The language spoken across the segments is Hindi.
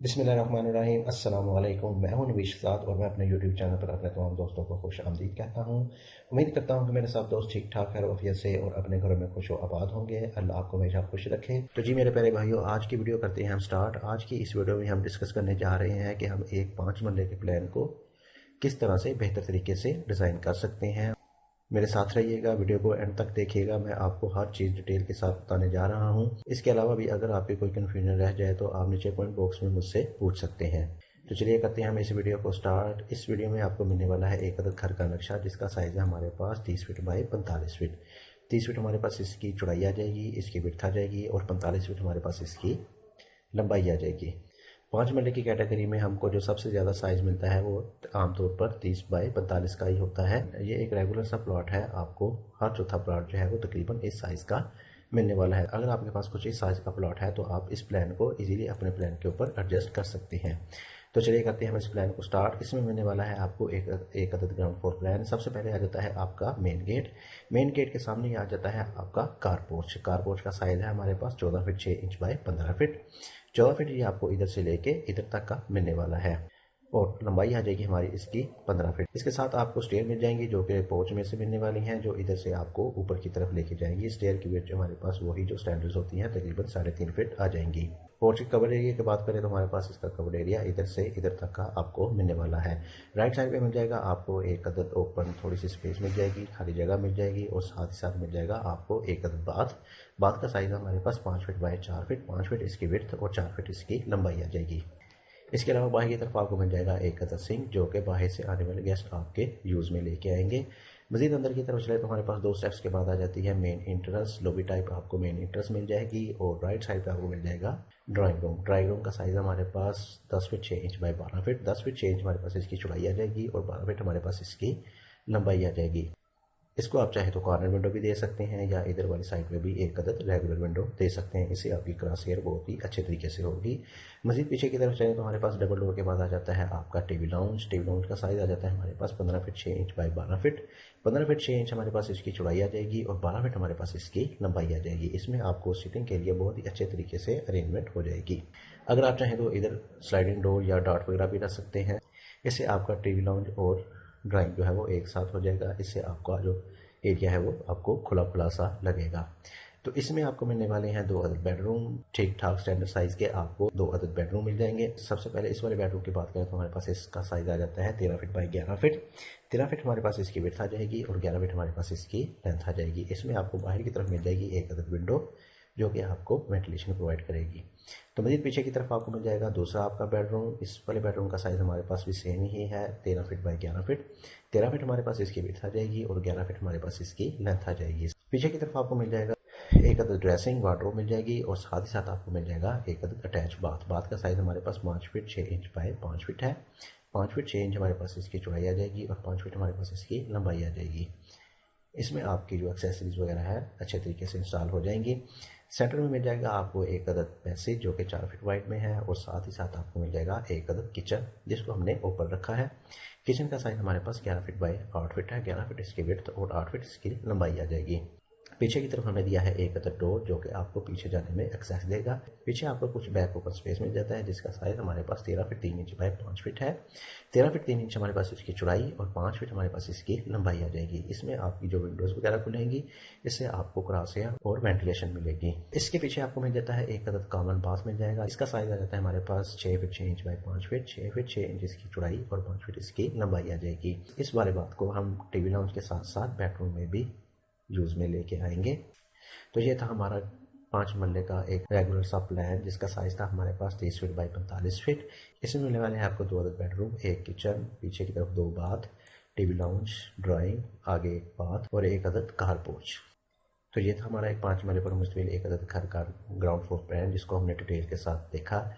बिस्मिल्लाहिर्रहमानिर्रहीम अस्सलाम वालेकुम। मैं हूं नबीश साद और मैं अपने यूट्यूब चैनल पर अपने तमाम दोस्तों को खुश आमदीद कहता हूं। उम्मीद करता हूं कि मेरे सब दोस्त ठीक ठाक है रफियत से और अपने घरों में खुश आबाद होंगे। अल्लाह आपको हमेशा खुश रखे। तो जी मेरे प्यारे भाइयों, आज की वीडियो करते हैं हम स्टार्ट। आज की इस वीडियो में हम डिस्कस करने जा रहे हैं कि हम एक 5 मरले के प्लान को किस तरह से बेहतर तरीके से डिज़ाइन कर सकते हैं। मेरे साथ रहिएगा, वीडियो को एंड तक देखिएगा। मैं आपको हर चीज़ डिटेल के साथ बताने जा रहा हूँ। इसके अलावा भी अगर आपके कोई कन्फ्यूजन रह जाए तो आप नीचे कमेंट बॉक्स में मुझसे पूछ सकते हैं। तो चलिए करते हैं हम इस वीडियो को स्टार्ट। इस वीडियो में आपको मिलने वाला है एक अदद घर का नक्शा जिसका साइज़ है हमारे पास 30 फीट बाई 45 फीट। 30 फीट हमारे पास इसकी चौड़ाई आ जाएगी, इसकी विड्थ आ जाएगी और 45 फीट हमारे पास इसकी लंबाई आ जाएगी। 5 मरले की कैटेगरी में हमको जो सबसे ज़्यादा साइज़ मिलता है वो आमतौर पर 30 बाई 45 का ही होता है। ये एक रेगुलर सा प्लॉट है, आपको हर चौथा प्लॉट जो है वो तकरीबन इस साइज़ का मिलने वाला है। अगर आपके पास कुछ इस साइज़ का प्लॉट है तो आप इस प्लान को इजीली अपने प्लान के ऊपर एडजस्ट कर सकते हैं। तो चलिए करते हैं हम इस प्लान को स्टार्ट। इसमें मिलने वाला है आपको एक अदद ग्राउंड फ्लोर प्लान। सबसे पहले आ जाता है आपका मेन गेट। मेन गेट के सामने ही आ जाता है आपका कार पोर्च। कार पोर्च का साइज़ है हमारे पास 14 feet 6 inch by 15 feet. 14 feet ये आपको इधर से लेके इधर तक का मिलने वाला है और लंबाई आ जाएगी हमारी इसकी 15 फीट। इसके साथ आपको स्टेयर मिल जाएंगी जो कि पोर्च में से मिलने वाली हैं, जो इधर से आपको ऊपर की तरफ लेके जाएंगी। स्टेयर की वेट जो हमारे पास वही जो स्टैंडर्ड्स होती हैं तकरीबन 3.5 फीट आ जाएंगी। पोर्च की कवर एरिया की बात करें तो हमारे पास इसका कवर एरिया इधर से इधर तक का आपको मिलने वाला है। राइट साइड पे मिल जाएगा आपको एक अदद ओपन थोड़ी सी स्पेस मिल जाएगी, खाली जगह मिल जाएगी और साथ ही साथ मिल जाएगा आपको एक अदद बाथ। बाथ का साइज हमारे पास 5 फीट बाय 4 फीट, 5 फीट इसकी विड्थ और 4 फीट इसकी लंबाई आ जाएगी। इसके अलावा बाहर की तरफ आपको मिल जाएगा एक अदद सिंक जो कि बाहर से आने वाले गेस्ट आपके यूज़ में लेके आएंगे। मजीद अंदर की तरफ चले तो हमारे पास 2 स्टेप्स के बाद आ जाती है मेन इंट्रेंस। लॉबी टाइप आपको मेन इंट्रेंस मिल जाएगी और राइट साइड पे आपको मिल जाएगा ड्राइंग रूम। ड्राइंग रूम का साइज़ हमारे पास 10 feet 6 inch by 12 feet. 10 feet 6 inch हमारे पास इसकी चौड़ाई आ जाएगी और 12 फीट हमारे पास इसकी लंबाई आ जाएगी। इसको आप चाहे तो कॉर्नर विंडो भी दे सकते हैं या इधर वाली साइड में भी एक अदद रेगुलर विंडो दे सकते हैं। इससे आपकी क्रॉस हेयर बहुत ही अच्छे तरीके से होगी। मजीद पीछे की तरफ चलें तो हमारे पास डबल डोर के बाद आ जाता है आपका टीवी लाउंज। टीवी लाउंज का साइज़ आ जाता है हमारे पास 15 feet 6 inch by 12 feet. 15 feet 6 inch हमारे पास इसकी चौड़ाई आ जाएगी और 12 फीट हमारे पास इसकी लंबाई आ जाएगी। इसमें आपको सिटिंग के लिए बहुत ही अच्छे तरीके से अरेंजमेंट हो जाएगी। अगर आप चाहें तो इधर स्लाइडिंग डोर या डॉट वगैरह भी रख सकते हैं। इससे आपका टीवी लाउंज और ड्राइंग जो है वो एक साथ हो जाएगा। इससे आपका जो एरिया है वो आपको खुला खुला सा लगेगा। तो इसमें आपको मिलने वाले हैं 2 अदद बेडरूम। ठीक ठाक स्टैंडर्ड साइज के आपको 2 अदद बेडरूम मिल जाएंगे। सबसे पहले इस वाले बेडरूम की बात करें तो हमारे पास इसका साइज आ जाता है 13 फीट बाई 11 फीट। 13 फीट हमारे पास इसकी विड्थ आ जाएगी और 11 फीट हमारे पास इसकी लेंथ आ जाएगी। इसमें आपको बाहर की तरफ मिल जाएगी एक अदद विंडो जो कि आपको वेंटिलेशन प्रोवाइड करेगी। तो मजीद पीछे की तरफ आपको मिल जाएगा दूसरा आपका बेडरूम। इस वाले बेडरूम का साइज़ हमारे पास भी सेम ही है 13 फीट बाई 11 फीट। 13 फीट हमारे पास इसकी विड्थ आ जाएगी और 11 फीट हमारे पास इसकी लेंथ आ जाएगी। पीछे की तरफ आपको मिल जाएगा एक अदद ड्रेसिंग वार्डरोब मिल जाएगी और साथ ही साथ आपको मिल जाएगा एक अदद अटैच बाथ। बाथ का साइज़ हमारे पास 5 फीट 6 इंच बाय 5 फीट है। 5 फीट 6 इंच हमारे पास इसकी चौड़ाई आ जाएगी और 5 फीट हमारे पास इसकी लंबाई आ जाएगी। इसमें आपकी जो एक्सेसरीज वगैरह है अच्छे तरीके से इंस्टॉल हो जाएंगी। सेंटर में मिल जाएगा आपको एक अदद पैसेज जो कि 4 फीट वाइड में है और साथ ही साथ आपको मिल जाएगा एक अदद किचन जिसको हमने ऊपर रखा है। किचन का साइज हमारे पास 11 फीट बाई 8 फीट है। 11 फीट इसकी विड्थ और 8 फीट इसकी लंबाई आ जाएगी। पीछे की तरफ हमने दिया है एक अदद डोर जो कि आपको पीछे जाने में एक्सेस देगा। पीछे आपको कुछ बैक ओपन स्पेस मिल जाता है जिसका साइज हमारे पास 13 फीट 3 इंच बाय 5 फीट है। 13 फीट 3 इंच हमारे पास इसकी चौड़ाई और 5 फीट हमारे पास इसकी लंबाई आ जाएगी। इसमें आपकी जो विंडोज़ वगैरह खुलेंगी इससे आपको क्रॉस एयर और वेंटिलेशन मिलेगी। इसके पीछे आपको मिल जाता है एक अदद कॉमन बाथ मिल जाएगा। इसका साइज आ जाता है हमारे पास 6 feet 6 inch by 5 feet. 6 feet 6 inch इसकी चौड़ाई और 5 फीट इसकी लंबाई आ जाएगी। इस वाले बात को हम टीवी लाउंज के साथ साथ बेडरूम में भी यूज़ में लेके आएंगे। तो ये था हमारा 5 मरले का एक रेगुलर सा प्लान जिसका साइज था हमारे पास 30 फीट बाई 45 फीट। इसमें मिलने वाले हैं आपको 2 अदद बेडरूम, एक किचन, पीछे की तरफ 2 बाथ, टीवी लाउंज, ड्राइंग, आगे एक बाथ और एक अदद कार पोर्च। तो ये था हमारा एक 5 मरले पर मुश्तमिल एक अदद घर का ग्राउंड फ्लोर प्लान जिसको हमने डिटेल के साथ देखा।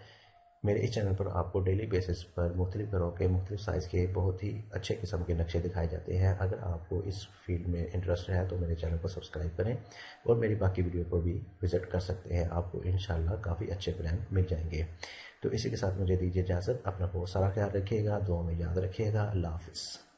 मेरे इस चैनल पर आपको डेली बेसिस पर मुख्तलिफ घरों के मुख्तलिफ साइज़ के बहुत ही अच्छे किस्म के नक्शे दिखाए जाते हैं। अगर आपको इस फील्ड में इंटरेस्ट है तो मेरे चैनल को सब्सक्राइब करें और मेरी बाकी वीडियो को भी विज़िट कर सकते हैं। आपको इंशाल्लाह काफ़ी अच्छे प्लान मिल जाएंगे। तो इसी के साथ मुझे दीजिए इजाज़त। अपना बहुत सारा ख्याल रखिएगा, दुआ में याद रखिएगा। अल्लाह हाफ़िज़।